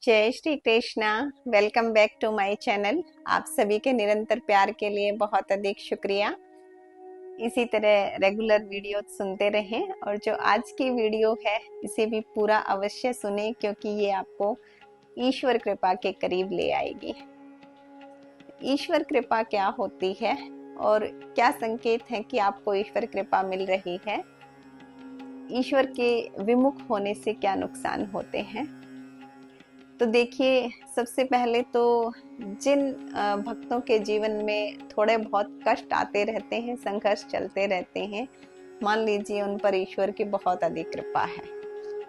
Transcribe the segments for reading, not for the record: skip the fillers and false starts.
जय Shri Krishna. Welcome back to my channel. आप सभी के निरंतर प्यार के लिए बहुत अधिक शुक्रिया। इसी तरह रेगुलर वीडियो सुनते रहें और जो आज की वीडियो है इसे भी पूरा अवश्य सुने, क्योंकि ये आपको ईश्वर कृपा के करीब ले आएगी। ईश्वर कृपा क्या होती है और क्या संकेत है कि आपको ईश्वर कृपा मिल रही है? ईश्वर के विमुख होने से क्या नुकसान होते हैं? तो देखिए, सबसे पहले तो जिन भक्तों के जीवन में थोड़े बहुत कष्ट आते रहते हैं, संघर्ष चलते रहते हैं, मान लीजिए उन पर ईश्वर की बहुत अधिक कृपा है।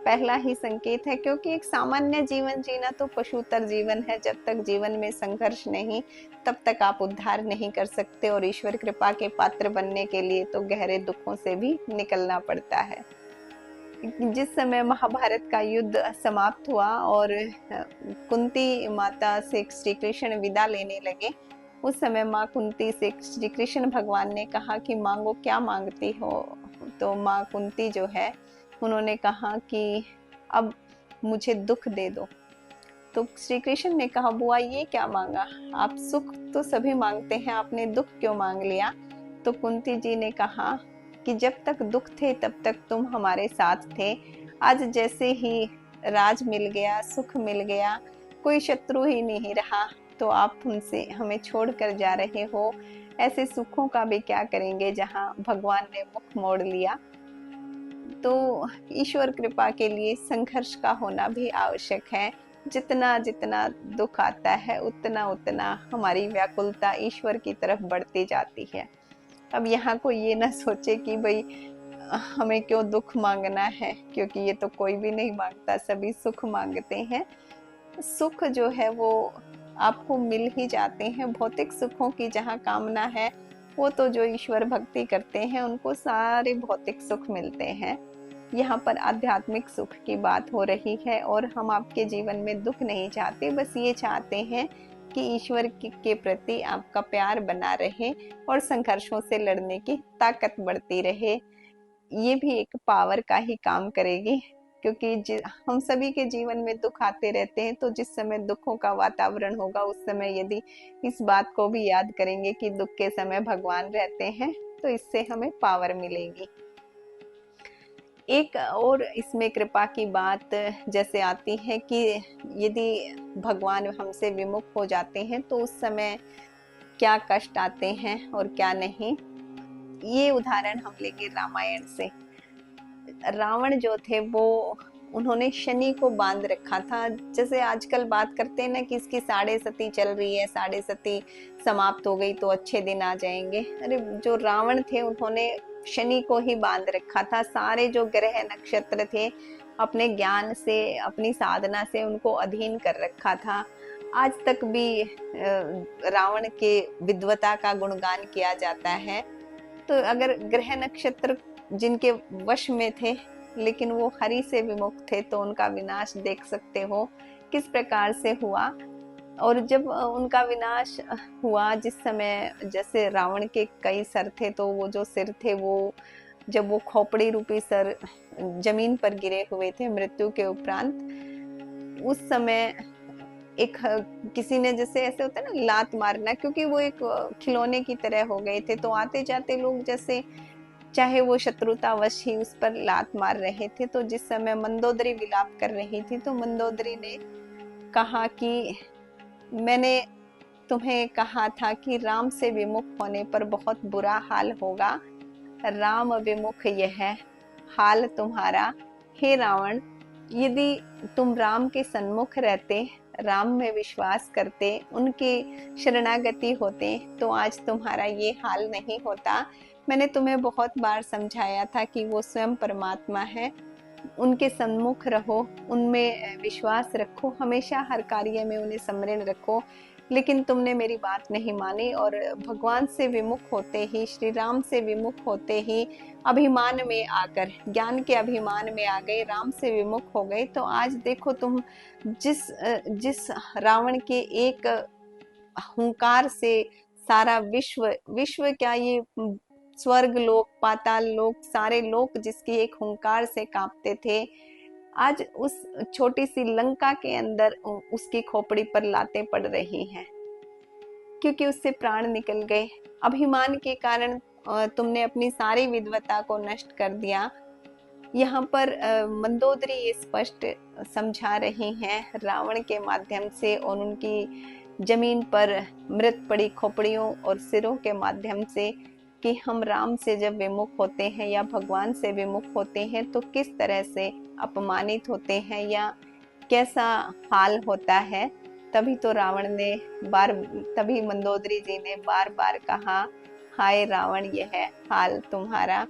पहला ही संकेत है, क्योंकि एक सामान्य जीवन जीना तो पशुतर जीवन है। जब तक जीवन में संघर्ष नहीं, तब तक आप उद्धार नहीं कर सकते, और ईश्वर कृपा के पात्र बनने के लिए तो गहरे दुखों से भी निकलना पड़ता है। जिस समय महाभारत का युद्ध समाप्त हुआ और कुंती माता से श्री कृष्ण विदा लेने लगे, उस समय माँ कुंती से श्री कृष्ण भगवान ने कहा कि मांगो, क्या मांगती हो? तो माँ कुंती जो है, उन्होंने कहा कि अब मुझे दुख दे दो। तो श्री कृष्ण ने कहा, बुआ ये क्या मांगा? आप सुख तो सभी मांगते हैं, आपने दुख क्यों मांग लिया? तो कुंती जी ने कहा कि जब तक दुख थे तब तक तुम हमारे साथ थे। आज जैसे ही राज मिल गया, सुख मिल गया, कोई शत्रु ही नहीं रहा, तो आप हमसे हमें छोड़कर जा रहे हो। ऐसे सुखों का भी क्या करेंगे जहां भगवान ने मुख मोड़ लिया? तो ईश्वर कृपा के लिए संघर्ष का होना भी आवश्यक है। जितना जितना दुख आता है, उतना उतना हमारी व्याकुलता ईश्वर की तरफ बढ़ती जाती है। अब यहाँ कोई ये ना सोचे कि भाई हमें क्यों दुख मांगना है, क्योंकि ये तो कोई भी नहीं मांगता, सभी सुख मांगते हैं। सुख जो है वो आपको मिल ही जाते हैं। भौतिक सुखों की जहाँ कामना है, वो तो जो ईश्वर भक्ति करते हैं उनको सारे भौतिक सुख मिलते हैं। यहाँ पर आध्यात्मिक सुख की बात हो रही है, और हम आपके जीवन में दुख नहीं चाहते, बस ये चाहते हैं कि ईश्वर के प्रति आपका प्यार बना रहे और संघर्षों से लड़ने की ताकत बढ़ती रहे। ये भी एक पावर का ही काम करेगी, क्योंकि हम सभी के जीवन में दुख आते रहते हैं। तो जिस समय दुखों का वातावरण होगा, उस समय यदि इस बात को भी याद करेंगे कि दुख के समय भगवान रहते हैं, तो इससे हमें पावर मिलेगी। एक और इसमें कृपा की बात जैसे आती है कि यदि भगवान हमसे विमुख हो जाते हैं तो उस समय क्या कष्ट आते हैं और क्या नहीं। ये उदाहरण हम लेंगे रामायण से। रावण जो थे वो उन्होंने शनि को बांध रखा था। जैसे आजकल बात करते हैं ना कि इसकी साढ़े सती चल रही है, साढ़े सती समाप्त हो गई तो अच्छे दिन आ जाएंगे। अरे जो रावण थे उन्होंने शनि को ही बांध रखा था। सारे जो ग्रह नक्षत्र थे अपने ज्ञान से, अपनी साधना से उनको अधीन कर रखा था। आज तक भी रावण के विद्वता का गुणगान किया जाता है। तो अगर ग्रह नक्षत्र जिनके वश में थे लेकिन वो हरि से विमुख थे, तो उनका विनाश देख सकते हो किस प्रकार से हुआ। और जब उनका विनाश हुआ, जिस समय जैसे रावण के कई सर थे, तो वो जो सिर थे वो जब वो खोपड़ी रूपी सर जमीन पर गिरे हुए थे मृत्यु के उपरांत, उस समय एक किसी ने, जैसे ऐसे होता है ना लात मारना, क्योंकि वो एक खिलौने की तरह हो गए थे, तो आते जाते लोग जैसे चाहे वो शत्रुतावश ही उस पर लात मार रहे थे। तो जिस समय मंदोदरी विलाप कर रही थी, तो मंदोदरी ने कहा कि मैंने तुम्हें कहा था कि राम से विमुख होने पर बहुत बुरा हाल होगा। राम विमुख यह हाल तुम्हारा। हे रावण, यदि तुम राम के सन्मुख रहते, राम में विश्वास करते, उनकी शरणागति होते, तो आज तुम्हारा ये हाल नहीं होता। मैंने तुम्हें बहुत बार समझाया था कि वो स्वयं परमात्मा है, उनके सन्मुख रहो, उनमें विश्वास रखो, हमेशा हर कार्य में उन्हें स्मरण रखो, लेकिन तुमने मेरी बात नहीं मानी और भगवान से विमुख होते ही, श्री राम से विमुख होते ही अभिमान में आकर, ज्ञान के अभिमान में आ गए, राम से विमुख हो गए। तो आज देखो तुम जिस जिस रावण के एक हुंकार से सारा विश्व, विश्व क्या ये स्वर्ग लोक, पाताल लोक, सारे लोक जिसकी एक हुंकार से कांपते थे, आज उस छोटी सी लंका के अंदर उसकी खोपड़ी पर लातें पड़ रही हैं, क्योंकि उससे प्राण निकल गए। अभिमान के कारण तुमने अपनी सारी विद्वता को नष्ट कर दिया। यहाँ पर मंदोदरी ये स्पष्ट समझा रही हैं रावण के माध्यम से और उनकी जमीन पर मृत पड़ी खोपड़ियों और सिरों के माध्यम से, कि हम राम से जब विमुख होते हैं या भगवान से विमुख होते हैं तो किस तरह से अपमानित होते हैं या कैसा हाल होता है। तभी तो तभी मंदोदरी जी ने बार बार कहा, हाय रावण, यह हाल तुम्हारा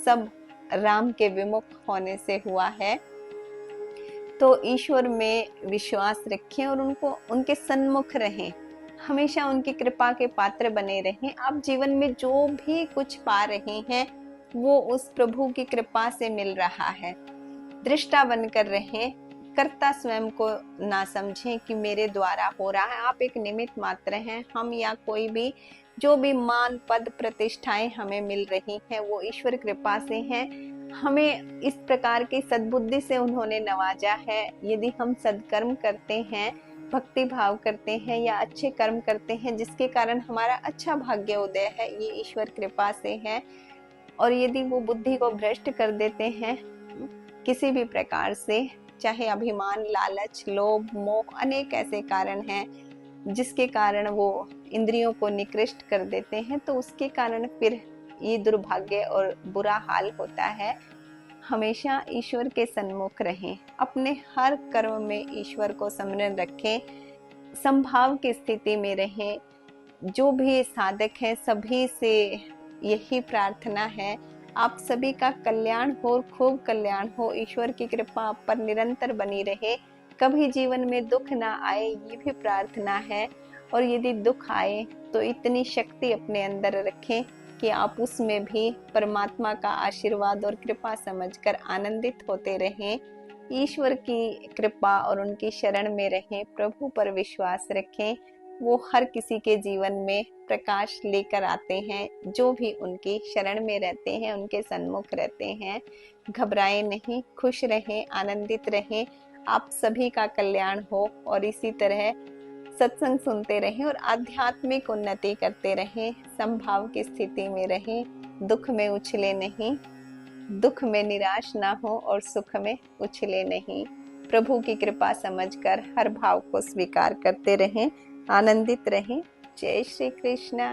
सब राम के विमुख होने से हुआ है। तो ईश्वर में विश्वास रखें और उनके सन्मुख रहें, हमेशा उनकी कृपा के पात्र बने रहें। आप जीवन में जो भी कुछ पा रहे हैं वो उस प्रभु की कृपा से मिल रहा है। दृष्टा बनकर रहें, कर्ता स्वयं को ना समझें कि मेरे द्वारा हो रहा है। आप एक निमित्त मात्र हैं। हम या कोई भी जो भी मान पद प्रतिष्ठाएं हमें मिल रही हैं वो ईश्वर कृपा से हैं। हमें इस प्रकार की सद्बुद्धि से उन्होंने नवाजा है। यदि हम सद्कर्म करते हैं, भक्ति भाव करते हैं या अच्छे कर्म करते हैं जिसके कारण हमारा अच्छा भाग्य उदय है, ये ईश्वर कृपा से है। और यदि वो बुद्धि को भ्रष्ट कर देते हैं किसी भी प्रकार से, चाहे अभिमान, लालच, लोभ, मोह, अनेक ऐसे कारण हैं जिसके कारण वो इंद्रियों को निकृष्ट कर देते हैं, तो उसके कारण फिर ये दुर्भाग्य और बुरा हाल होता है। हमेशा ईश्वर के सन्मुख रहें, अपने हर कर्म में ईश्वर को स्मरण रखें, संभाव की स्थिति में रहें। जो भी साधक हैं सभी से यही प्रार्थना है, आप सभी का कल्याण हो, खूब कल्याण हो। ईश्वर की कृपा आप पर निरंतर बनी रहे, कभी जीवन में दुख ना आए, ये भी प्रार्थना है। और यदि दुख आए तो इतनी शक्ति अपने अंदर रखें कि आप उसमें भी परमात्मा का आशीर्वाद और कृपा समझकर आनंदित होते रहें। ईश्वर की कृपा और उनकी शरण में रहें, प्रभु पर विश्वास रखें। वो हर किसी के जीवन में प्रकाश लेकर आते हैं, जो भी उनकी शरण में रहते हैं, उनके सन्मुख रहते हैं। घबराएं नहीं, खुश रहें, आनंदित रहें। आप सभी का कल्याण हो और इसी तरह सत्संग सुनते रहें और आध्यात्मिक उन्नति करते रहें। संभाव की स्थिति में रहें, दुख में उछले नहीं, दुख में निराश ना हो और सुख में उछले नहीं। प्रभु की कृपा समझकर हर भाव को स्वीकार करते रहें, आनंदित रहें। जय श्री कृष्ण।